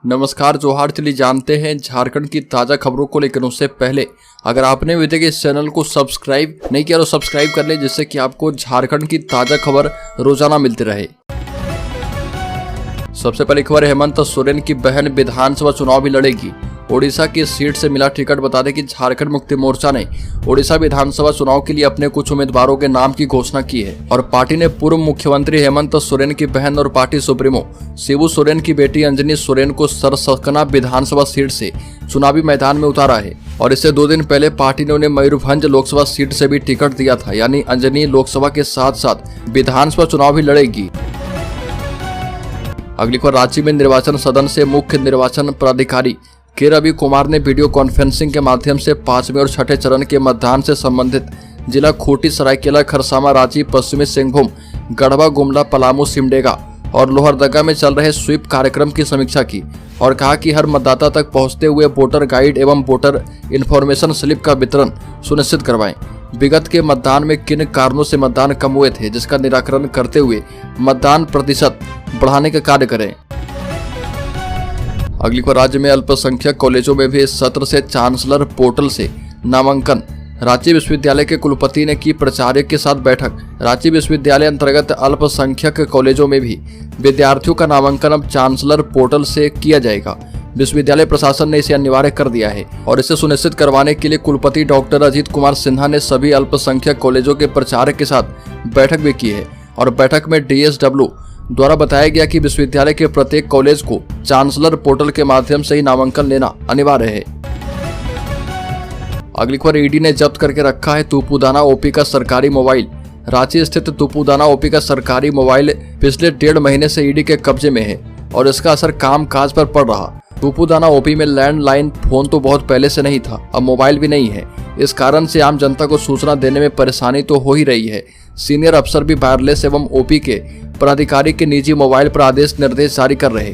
नमस्कार जोहार। चलिए जानते हैं झारखंड की ताज़ा खबरों को, लेकिन उससे पहले अगर आपने अभी तक इस चैनल को सब्सक्राइब नहीं किया तो सब्सक्राइब कर ले, जिससे कि आपको झारखंड की ताज़ा खबर रोजाना मिलती रहे। सबसे पहली खबर, हेमंत सोरेन की बहन विधानसभा चुनाव भी लड़ेगी। ओडिशा की सीट से मिला टिकट। बता दें कि झारखंड मुक्ति मोर्चा ने ओडिशा विधानसभा चुनाव के लिए अपने कुछ उम्मीदवारों के नाम की घोषणा की है और पार्टी ने पूर्व मुख्यमंत्री हेमंत सोरेन की बहन और पार्टी सुप्रीमो शिबू सोरेन की बेटी अंजनी सोरेन को सरसकना विधानसभा सीट से चुनावी मैदान में उतारा है। और इससे 2 दिन पहले पार्टी ने उन्हें मयूरभंज लोकसभा सीट से भी टिकट दिया था, यानी अंजनी लोकसभा के साथ साथ विधानसभा चुनाव भी लड़ेगी। अगली खबर, राज्य में निर्वाचन सदन से मुख्य निर्वाचन पदाधिकारी के रवि कुमार ने वीडियो कॉन्फ्रेंसिंग के माध्यम से 5वें और 6ठे चरण के मतदान से संबंधित जिला खूंटी, सरायकेला, खरसावां, रांची, पश्चिमी सिंहभूम, गढ़वा, गुमला, पलामू, सिमडेगा और लोहरदगा में चल रहे स्वीप कार्यक्रम की समीक्षा की और कहा कि हर मतदाता तक पहुंचते हुए वोटर गाइड एवं वोटर इन्फॉर्मेशन स्लिप का वितरण सुनिश्चित करवाएं। विगत के मतदान में किन कारणों से मतदान कम हुए थे, जिसका निराकरण करते हुए मतदान प्रतिशत बढ़ाने का कार्य करें। अगली बार, राज्य में अल्पसंख्यक कॉलेजों में भी इस सत्र से चांसलर पोर्टल से नामांकन। रांची विश्वविद्यालय के कुलपति ने की प्राचार्य के साथ बैठक। रांची विश्वविद्यालय अंतर्गत अल्पसंख्यक कॉलेजों में भी विद्यार्थियों का नामांकन अब चांसलर पोर्टल से किया जाएगा। विश्वविद्यालय प्रशासन ने इसे अनिवार्य कर दिया है और इसे सुनिश्चित करवाने के लिए कुलपति डॉक्टर अजीत कुमार सिन्हा ने सभी अल्पसंख्यक कॉलेजों के प्राचार्य के साथ बैठक भी की है। और बैठक में DSW द्वारा बताया गया कि विश्वविद्यालय के प्रत्येक कॉलेज को चांसलर पोर्टल के माध्यम से ही नामांकन लेना अनिवार्य है। अगली खबर, ईडी ने जब्त करके रखा है तुपुदाना ओपी का सरकारी मोबाइल। रांची स्थित तुपुदाना ओपी का सरकारी मोबाइल पिछले 1.5 महीने से ईडी के कब्जे में है और इसका असर काम काज पर पड़ रहा। तुपुदाना ओपी में लैंडलाइन फोन तो बहुत पहले से नहीं था, अब मोबाइल भी नहीं है। इस कारण से आम जनता को सूचना देने में परेशानी तो हो ही रही है। सीनियर अफसर भी वायरलेस एवं ओपी के पदाधिकारी के निजी मोबाइल पर आदेश निर्देश जारी कर रहे।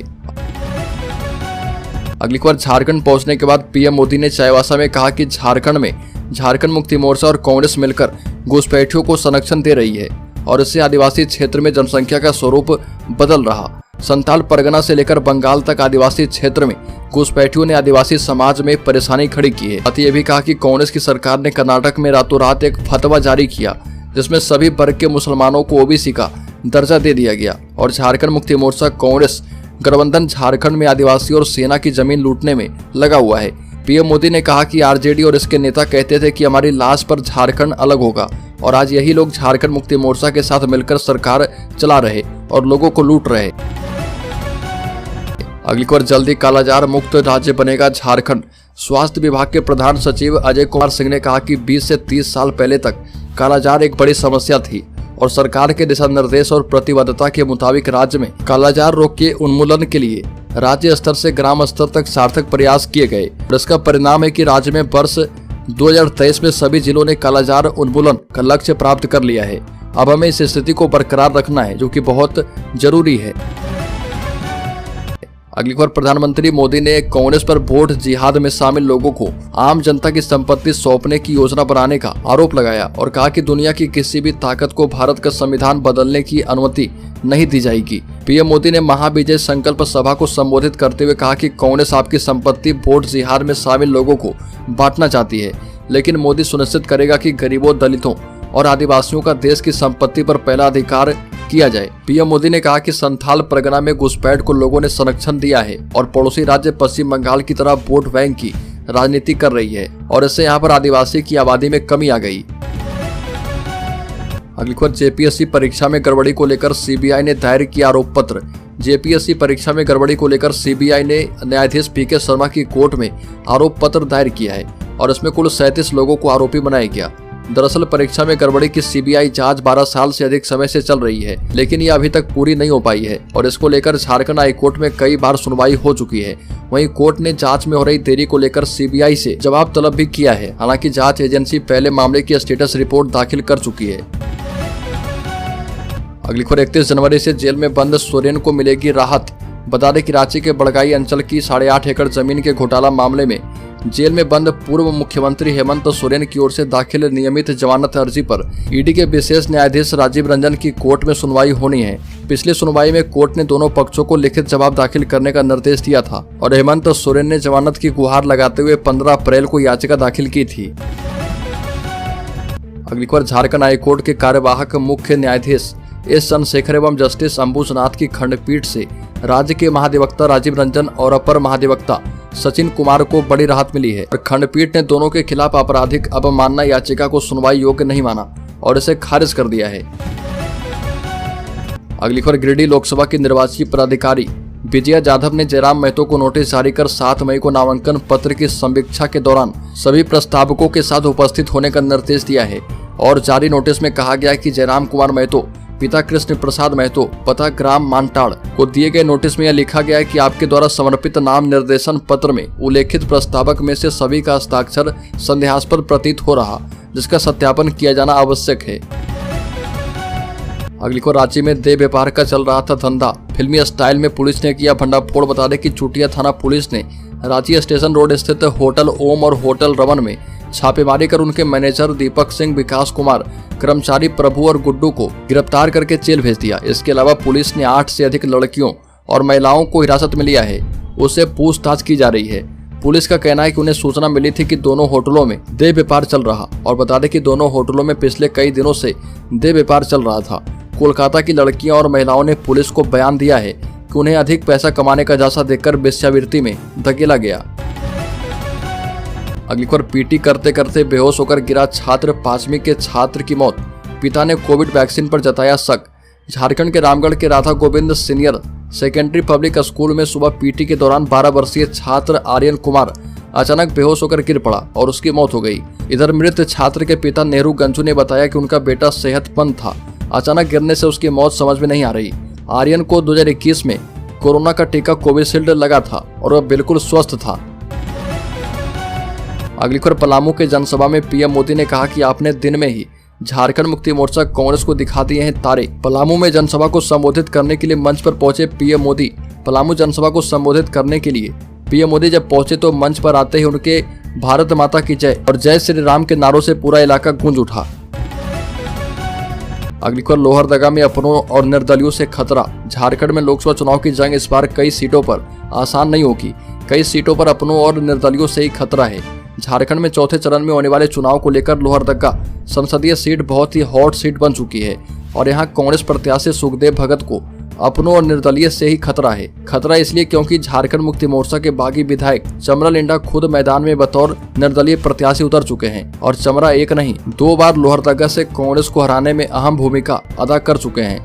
अगली बार, झारखंड पहुंचने के बाद पीएम मोदी ने चाईबासा में कहा कि झारखंड में झारखंड मुक्ति मोर्चा और कांग्रेस मिलकर घुसपैठियों को संरक्षण दे रही है और इससे आदिवासी क्षेत्र में जनसंख्या का स्वरूप बदल रहा। संथाल परगना से लेकर बंगाल तक आदिवासी क्षेत्र में घुसपैठियों ने आदिवासी समाज में परेशानी खड़ी की है। साथ ही ये भी कहा कि कांग्रेस की सरकार ने कर्नाटक में रातों रात एक फतवा जारी किया जिसमें सभी वर्ग के मुसलमानों को ओबीसी का दर्जा दे दिया गया। और झारखंड मुक्ति मोर्चा कांग्रेस गठबंधन झारखंड में आदिवासी और सेना की जमीन लूटने में लगा हुआ है। पीएम मोदी ने कहा कि आरजेडी और इसके नेता कहते थे कि हमारी लाश पर झारखंड अलग होगा और आज यही लोग झारखंड मुक्ति मोर्चा के साथ मिलकर सरकार चला रहे और लोगों को लूट रहे। अगली बार, जल्दी कालाजार मुक्त राज्य बनेगा झारखंड। स्वास्थ्य विभाग के प्रधान सचिव अजय कुमार सिंह ने कहा कि 20 से 30 साल पहले तक कालाजार एक बड़ी समस्या थी और सरकार के दिशा निर्देश और प्रतिबद्धता के मुताबिक राज्य में कालाजार रोग के उन्मूलन के लिए राज्य स्तर से ग्राम स्तर तक सार्थक प्रयास किए गए। इसका परिणाम है कि राज्य में वर्ष 2023 में सभी जिलों ने कालाजार उन्मूलन का लक्ष्य प्राप्त कर लिया है। अब हमें इस स्थिति को बरकरार रखना है, जो कि बहुत जरूरी है। अगली बार, प्रधानमंत्री मोदी ने कांग्रेस पर वोट जिहाद में शामिल लोगों को आम जनता की संपत्ति सौंपने की योजना बनाने का आरोप लगाया और कहा कि दुनिया की किसी भी ताकत को भारत का संविधान बदलने की अनुमति नहीं दी जाएगी। पीएम मोदी ने महाविजय संकल्प सभा को संबोधित करते हुए कहा कि कांग्रेस आपकी संपत्ति वोट जिहाद में शामिल लोगों को बांटना चाहती है, लेकिन मोदी सुनिश्चित करेगा कि गरीबों, दलितों और आदिवासियों का देश की संपत्ति पर पहला अधिकार किया जाए। पीएम मोदी ने कहा कि संथाल परगना में घुसपैठ को लोगों ने संरक्षण दिया है और पड़ोसी राज्य पश्चिम बंगाल की तरह वोट बैंक की राजनीति कर रही है और इससे यहाँ पर आदिवासी की आबादी में कमी आ गई। अगली खबर, जेपीएससी परीक्षा में गड़बड़ी को लेकर सीबीआई ने दायर किया आरोप पत्र। जेपीएससी परीक्षा में गड़बड़ी को लेकर सीबीआई ने न्यायाधीश पीके शर्मा की कोर्ट में आरोप पत्र दायर किया है और इसमें कुल 37 लोगों को आरोपी बनाया गया। दरअसल परीक्षा में गड़बड़ी की सीबीआई जांच 12 साल से अधिक समय से चल रही है, लेकिन ये अभी तक पूरी नहीं हो पाई है और इसको लेकर झारखंड हाईकोर्ट में कई बार सुनवाई हो चुकी है। वहीं कोर्ट ने जांच में हो रही देरी को लेकर सीबीआई से जवाब तलब भी किया है। हालांकि जांच एजेंसी पहले मामले की स्टेटस रिपोर्ट दाखिल कर चुकी है। अगली खबर, 31 जनवरी से जेल में बंद सोरेन को मिलेगी राहत। बता दें कि रांची के बड़गाई अंचल की 8.5 एकड़ जमीन के घोटाला मामले में जेल में बंद पूर्व मुख्यमंत्री हेमंत सोरेन की ओर से दाखिल नियमित जमानत अर्जी पर ईडी के विशेष न्यायाधीश राजीव रंजन की कोर्ट में सुनवाई होनी है। पिछली सुनवाई में कोर्ट ने दोनों पक्षों को लिखित जवाब दाखिल करने का निर्देश दिया था और हेमंत सोरेन ने जमानत की गुहार लगाते हुए 15 अप्रैल को याचिका दाखिल की थी। अगली खबर झारखंड हाईकोर्ट के कार्यवाहक मुख्य न्यायाधीश एस चंद्रशेखर एवं जस्टिस अंबुजनाथ की खंडपीठ से राज्य के महाधिवक्ता राजीव रंजन और अपर महाधिवक्ता सचिन कुमार को बड़ी राहत मिली है और खंडपीठ ने दोनों के खिलाफ आपराधिक अवमानना याचिका को सुनवाई योग्य नहीं माना और इसे खारिज कर दिया है। अगली खबर गिरिडीह लोकसभा की निर्वाची पदाधिकारी विजया जाधव ने जयराम महतो को नोटिस जारी कर 7 मई को नामांकन पत्र की समीक्षा के दौरान सभी प्रस्तावकों के साथ उपस्थित होने का निर्देश दिया है और जारी नोटिस में कहा गया कि जयराम कुमार महतो पिता कृष्ण प्रसाद महतो पता ग्राम मानटाड़ को दिए गए नोटिस में यह लिखा गया है कि आपके द्वारा समर्पित नाम निर्देशन पत्र में उल्लेखित प्रस्तावक में से सभी का हस्ताक्षर संदेहास्पद प्रतीत हो रहा, जिसका सत्यापन किया जाना आवश्यक है। अगली को रांची में देह व्यापार का चल रहा था धंधा, फिल्मी स्टाइल में पुलिस ने किया भंडाफोड़। बता दें कि चुटिया थाना पुलिस ने रांची स्टेशन रोड स्थित होटल ओम और होटल रमन में छापेमारी कर उनके मैनेजर दीपक सिंह, विकास कुमार, कर्मचारी प्रभु और गुड्डू को गिरफ्तार करके जेल भेज दिया। इसके अलावा पुलिस ने 8 से अधिक लड़कियों और महिलाओं को हिरासत में लिया है, उससे पूछताछ की जा रही है। पुलिस का कहना है कि उन्हें सूचना मिली थी कि दोनों होटलों में देह व्यापार चल रहा और बता दें कि दोनों होटलों में पिछले कई दिनों से देह व्यापार चल रहा था। कोलकाता की लड़कियां और महिलाओं ने पुलिस को बयान दिया है कि उन्हें अधिक पैसा कमाने का झांसा देकर वेश्यावृत्ति में धकेला गया। अगली खबर पीटी करते करते बेहोश होकर गिरा छात्र, 5वीं के छात्र की मौत, पिता ने कोविड वैक्सीन पर जताया शक। झारखंड के रामगढ़ के Radha Govind senior secondary public school में सुबह पीटी के दौरान 12 वर्षीय छात्र आर्यन कुमार अचानक बेहोश होकर गिर पड़ा और उसकी मौत हो गई। इधर मृत छात्र के पिता नेहरू गंजू ने बताया कि उनका बेटा सेहतमंद था, अचानक गिरने से उसकी मौत समझ में नहीं आ रही। आर्यन को 2021 में कोरोना का टीका कोविशील्ड लगा था और वह बिल्कुल स्वस्थ था। अगली खबर पलामू के जनसभा में पीएम मोदी ने कहा कि आपने दिन में ही झारखंड मुक्ति मोर्चा कांग्रेस को दिखा दिए हैं तारे। पलामू में जनसभा को संबोधित करने के लिए मंच पर पहुंचे पीएम मोदी। पलामू जनसभा को संबोधित करने के लिए पीएम मोदी जब पहुंचे तो मंच पर आते ही उनके भारत माता की जय और जय श्री राम के नारों से पूरा इलाका गूंज उठा। अगली खबर लोहरदगा में अपनों और निर्दलियों से खतरा। झारखंड में लोकसभा चुनाव की जंग इस बार कई सीटों पर आसान नहीं होगी। कई सीटों पर अपनों और निर्दलियों से ही खतरा है। झारखंड में चौथे चरण में होने वाले चुनाव को लेकर लोहरदगा संसदीय सीट बहुत ही हॉट सीट बन चुकी है और यहां कांग्रेस प्रत्याशी सुखदेव भगत को अपनों और निर्दलीय से ही खतरा है। खतरा इसलिए क्योंकि झारखंड मुक्ति मोर्चा के बागी विधायक चमरा लिंडा खुद मैदान में बतौर निर्दलीय प्रत्याशी उतर चुके हैं और चमरा एक नहीं 2 बार लोहरदगा से कांग्रेस को हराने में अहम भूमिका अदा कर चुके हैं।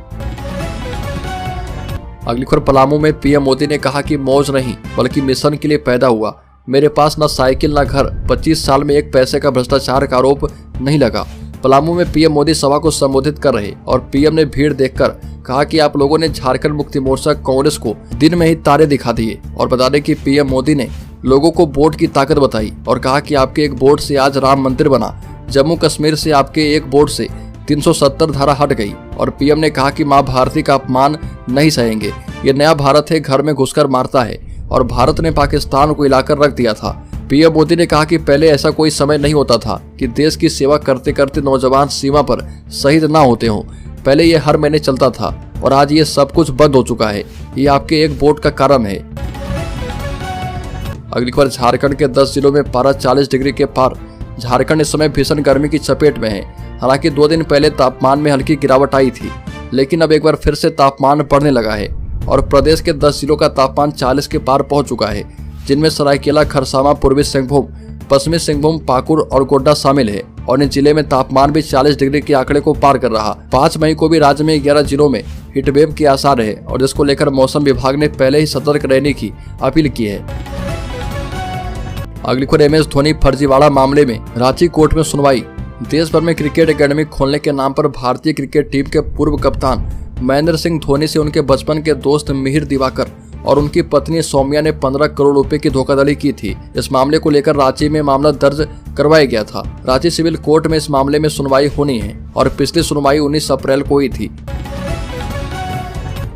अगली खबर पलामू में पीएम मोदी ने कहा कि मौज नहीं बल्कि मिशन के लिए पैदा हुआ। मेरे पास न साइकिल न घर, 25 साल में एक पैसे का भ्रष्टाचार का आरोप नहीं लगा। पलामू में पीएम मोदी सभा को संबोधित कर रहे और पीएम ने भीड़ देखकर कहा कि आप लोगों ने झारखंड मुक्ति मोर्चा कांग्रेस को दिन में ही तारे दिखा दिए और बता दें कि पीएम मोदी ने लोगों को वोट की ताकत बताई और कहा कि आपके एक वोट से आज राम मंदिर बना, जम्मू कश्मीर से आपके एक वोट से 370 धारा हट गई और पीएम ने कहा कि मां भारती का अपमान नहीं सहेंगे। ये नया भारत है, घर में घुसकर मारता है और भारत ने पाकिस्तान को हिलाकर रख दिया था। पीएम मोदी ने कहा कि पहले ऐसा कोई समय नहीं होता था कि देश की सेवा करते करते नौजवान सीमा पर शहीद ना होते हों। पहले ये हर महीने चलता था और आज ये सब कुछ बंद हो चुका है। ये आपके एक वोट का कारण है। अगली खबर झारखंड के 10 जिलों में पारा 40 डिग्री के पार। झारखंड इस समय भीषण गर्मी की चपेट में है। हालांकि 2 दिन पहले तापमान में हल्की गिरावट आई थी, लेकिन अब एक बार फिर से तापमान बढ़ने लगा है और प्रदेश के 10 जिलों का तापमान 40 के पार पहुंच चुका है, जिनमें सरायकेला, खरसावां, पूर्वी सिंहभूम, पश्चिमी सिंहभूम, पाकुड़ और गोड्डा शामिल है और इन जिले में तापमान भी 40 डिग्री के आंकड़े को पार कर रहा। 5 मई को भी राज्य में 11 जिलों में हीटवेव के आसार है और जिसको लेकर मौसम विभाग ने पहले ही सतर्क रहने की अपील की है। अगली खबर MS धोनी फर्जीवाड़ा मामले में रांची कोर्ट में सुनवाई। देश भर में क्रिकेट एकेडमी खोलने के नाम पर भारतीय क्रिकेट टीम के पूर्व कप्तान महेंद्र सिंह धोनी से उनके बचपन के दोस्त मिहिर दिवाकर और उनकी पत्नी सौम्या ने 15 करोड़ रुपए की धोखाधड़ी की थी। इस मामले को लेकर रांची में मामला दर्ज करवाया गया था। रांची सिविल कोर्ट में इस मामले में सुनवाई होनी है और पिछली सुनवाई 19 अप्रैल को हुई थी।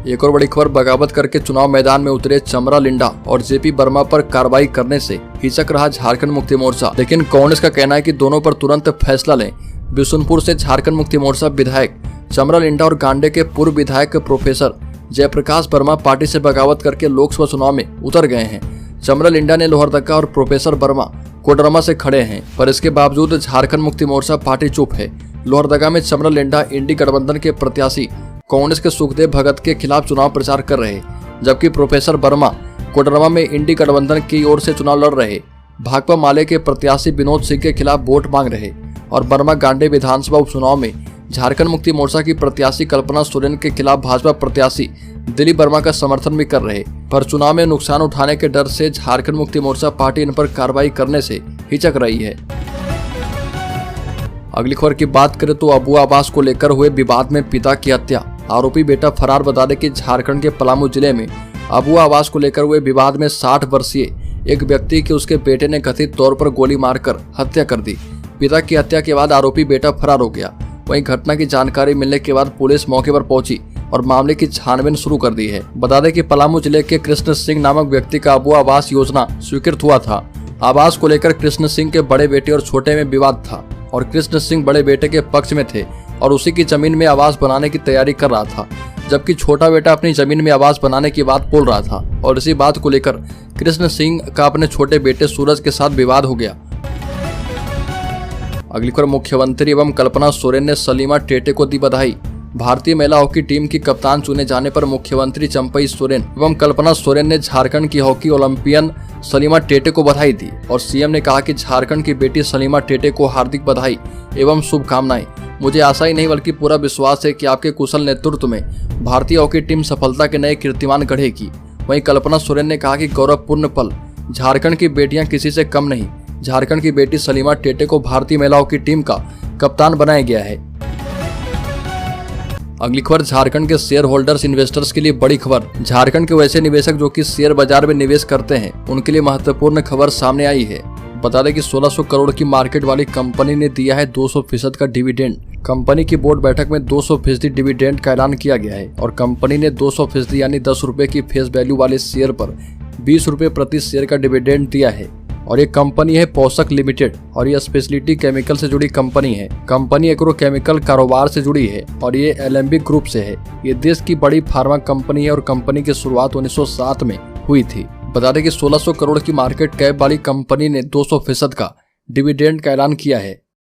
एक और बड़ी खबर, बगावत करके चुनाव मैदान में उतरे चमरा लिंडा और जेपी वर्मा पर कार्रवाई करने से हिचक रहा झारखंड मुक्ति मोर्चा, लेकिन कांग्रेस का कहना है कि दोनों पर तुरंत फैसला लें। बिशुनपुर से झारखंड मुक्ति मोर्चा विधायक चमरा लिंडा और गांडे के पूर्व विधायक प्रोफेसर जयप्रकाश वर्मा पार्टी से बगावत करके लोकसभा चुनाव में उतर गए हैं। चमरा लिंडा ने लोहरदगा और प्रोफेसर वर्मा कोडरमा से खड़े हैं, पर इसके बावजूद झारखंड मुक्ति मोर्चा पार्टी चुप है। लोहरदगा में चमरा लिंडा इंडी गठबंधन के प्रत्याशी कांग्रेस के सुखदेव भगत के खिलाफ चुनाव प्रचार कर रहे, जबकि प्रोफेसर वर्मा कोडरमा में इंडी गठबंधन की ओर से चुनाव लड़ रहे। भाकपा माले के प्रत्याशी विनोद सिंह के खिलाफ वोट मांग रहे और वर्मा गांडे विधानसभा उपचुनाव में झारखंड मुक्ति मोर्चा की प्रत्याशी कल्पना सोरेन के खिलाफ भाजपा प्रत्याशी दिलीप वर्मा का समर्थन भी कर रहे, पर चुनाव में नुकसान उठाने के डर से झारखंड मुक्ति मोर्चा पार्टी इन पर कार्रवाई करने से हिचक रही है। अगली खबर की बात करें तो अबुआ आवास को लेकर हुए विवाद में पिता की हत्या, आरोपी बेटा फरार। बता दें कि झारखंड के पलामू जिले में अबुआ आवास को लेकर हुए विवाद में 60 वर्षीय एक व्यक्ति की उसके बेटे ने कथित तौर पर गोली मारकर हत्या कर दी। पिता की हत्या के बाद आरोपी बेटा फरार हो गया। वहीं घटना की जानकारी मिलने के बाद पुलिस मौके पर पहुंची और मामले की छानबीन शुरू कर दी है। बता दें कि पलामू जिले के कृष्ण सिंह नामक व्यक्ति का अबुआ आवास योजना स्वीकृत हुआ था। आवास को लेकर कृष्ण सिंह के बड़े बेटे और छोटे में विवाद था और कृष्ण सिंह बड़े बेटे के पक्ष में थे और उसी की जमीन में आवास बनाने की तैयारी कर रहा था, जबकि छोटा बेटा अपनी जमीन में आवास बनाने की बात बोल रहा था और इसी बात को लेकर कृष्ण सिंह का अपने छोटे बेटे सूरज के साथ विवाद हो गया। अगली खबर, मुख्यमंत्री एवं कल्पना सोरेन ने सलीमा टेटे को दी बधाई। भारतीय महिला हॉकी टीम की कप्तान चुने जाने पर मुख्यमंत्री चंपई सोरेन एवं कल्पना सोरेन ने झारखंड की हॉकी ओलंपियन सलीमा टेटे को बधाई दी और सीएम ने कहा कि झारखंड की बेटी सलीमा टेटे को हार्दिक बधाई एवं शुभकामनाएं। मुझे आशा ही नहीं बल्कि पूरा विश्वास है कि आपके कुशल नेतृत्व में भारतीय हॉकी टीम सफलता के नए कीर्तिमान गढ़ेगी। वहीं कल्पना सोरेन ने कहा कि गौरवपूर्ण पल, झारखंड की बेटियां किसी से कम नहीं। झारखंड की बेटी सलीमा टेटे को भारतीय महिला हॉकी टीम का कप्तान बनाया गया है। अगली खबर, झारखंड के शेयर होल्डर्स इन्वेस्टर्स के लिए बड़ी खबर। झारखंड के वैसे निवेशक जो कि शेयर बाजार में निवेश करते हैं, उनके लिए महत्वपूर्ण खबर सामने आई है। बता दें कि 1600 करोड़ की मार्केट वाली कंपनी ने दिया है 200% का डिविडेंड। कंपनी की बोर्ड बैठक में 200% डिविडेंड का ऐलान किया गया है और कंपनी ने 200% यानी 10 रुपए की फेस वैल्यू वाले शेयर पर 20 रुपए प्रति शेयर का डिविडेंड दिया है। और ये कंपनी है पोषक लिमिटेड और ये स्पेशलिटी केमिकल से जुड़ी कंपनी है। कंपनी एग्रो केमिकल कारोबार से जुड़ी है और ये एलेम्बिक ग्रुप से है। ये देश की बड़ी फार्मा कंपनी है और कंपनी की शुरुआत 1907 में हुई थी। बता दें कि 1600 करोड़ की मार्केट कैप वाली कंपनी ने 200% का डिविडेंड का ऐलान किया है।